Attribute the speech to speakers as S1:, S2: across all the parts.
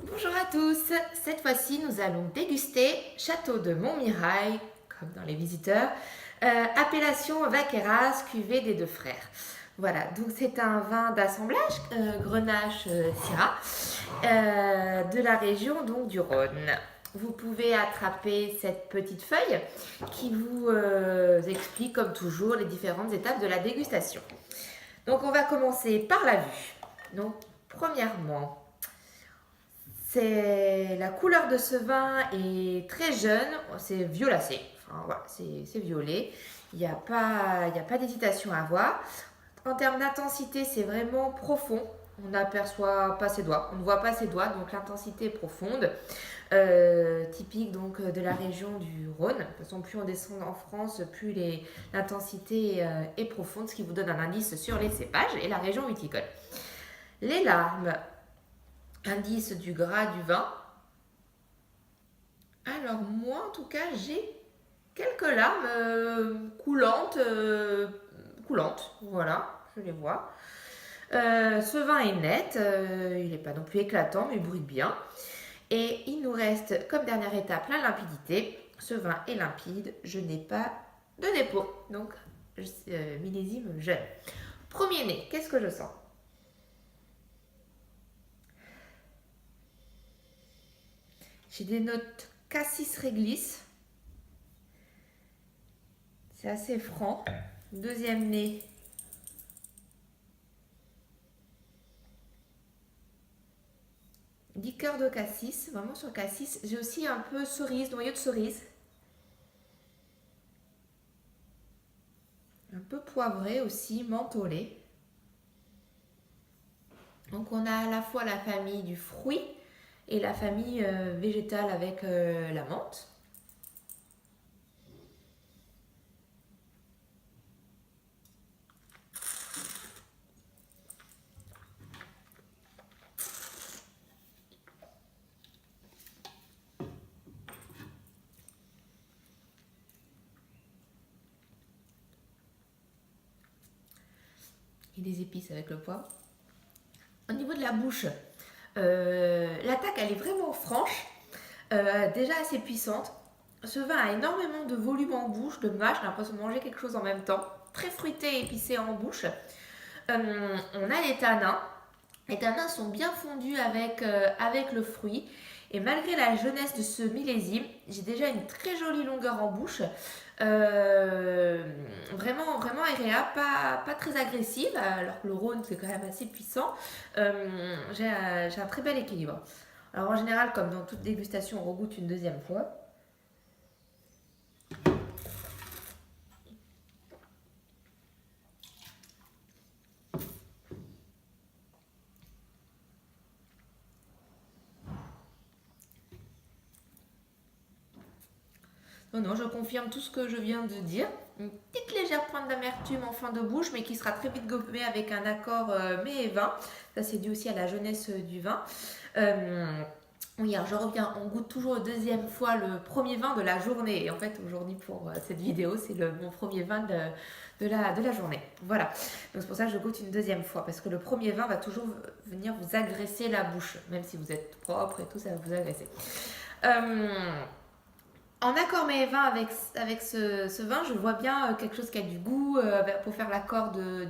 S1: Bonjour à tous, cette fois-ci nous allons déguster Château de Montmirail, comme dans Les Visiteurs, appellation Vaqueras, cuvée des deux frères. Voilà, donc c'est un vin d'assemblage, Grenache Syrah, de la région donc du Rhône. Vous pouvez attraper cette petite feuille qui vous explique comme toujours les différentes étapes de la dégustation. Donc on va commencer par la vue. Donc premièrement, la couleur de ce vin est très jeune, c'est violacé, enfin voilà, c'est violet. Il n'y a pas d'hésitation à avoir. En termes d'intensité, c'est vraiment profond. On n'aperçoit pas ses doigts, on ne voit pas ses doigts, donc l'intensité est profonde. Typique donc de la région du Rhône. De toute façon, plus on descend en France, plus l'intensité est profonde, ce qui vous donne un indice sur les cépages et la région viticole. Les larmes, indice du gras du vin. Alors moi en tout cas j'ai quelques larmes coulantes, voilà, je les vois. Ce vin est net, il n'est pas non plus éclatant mais bruille bien. Et il nous reste comme dernière étape la limpidité. Ce vin est limpide, je n'ai pas de dépôt, donc millésime jeune. Premier nez, qu'est-ce que je sens? J'ai des notes cassis réglisse. C'est assez franc. Deuxième nez. Liqueur de cassis, vraiment sur cassis. J'ai aussi un peu cerise, noyau de cerise. Un peu poivré aussi, mentholé. Donc on a à la fois la famille du fruit et la famille végétale avec la menthe. Et des épices avec le poivre. Au niveau de la bouche, l'attaque elle est vraiment franche, déjà assez puissante. Ce vin a énormément de volume en bouche, de mâche, j'ai l'impression de manger quelque chose en même temps. Très fruité et épicé en bouche. On a les tanins. Les tanins sont bien fondus avec le fruit. Et malgré la jeunesse de ce millésime, j'ai déjà une très jolie longueur en bouche. Vraiment, vraiment agréable, pas très agressive, alors que le Rhône c'est quand même assez puissant. J'ai un très bel équilibre. Alors en général, comme dans toute dégustation, on regoute une deuxième fois. Non, non, je confirme tout ce que je viens de dire. Une petite légère pointe d'amertume en fin de bouche, mais qui sera très vite gommée avec un accord mets et vin. Ça, c'est dû aussi à la jeunesse du vin. Oui, alors je reviens, on goûte toujours une deuxième fois le premier vin de la journée. Et en fait, aujourd'hui, pour cette vidéo, c'est mon premier vin de la journée. Voilà. Donc c'est pour ça que je goûte une deuxième fois. Parce que le premier vin va toujours venir vous agresser la bouche. Même si vous êtes propre et tout, ça va vous agresser. En accord mais vin avec ce vin, je vois bien quelque chose qui a du goût pour faire l'accord de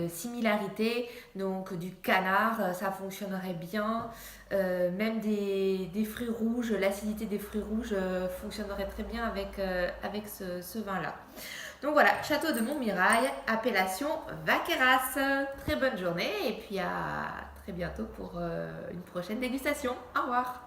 S1: similarité. Donc du canard, ça fonctionnerait bien. Même des fruits rouges, l'acidité des fruits rouges fonctionnerait très bien avec ce vin-là. Donc voilà, Château de Montmirail, appellation Vaqueras. Très bonne journée et puis à très bientôt pour une prochaine dégustation. Au revoir.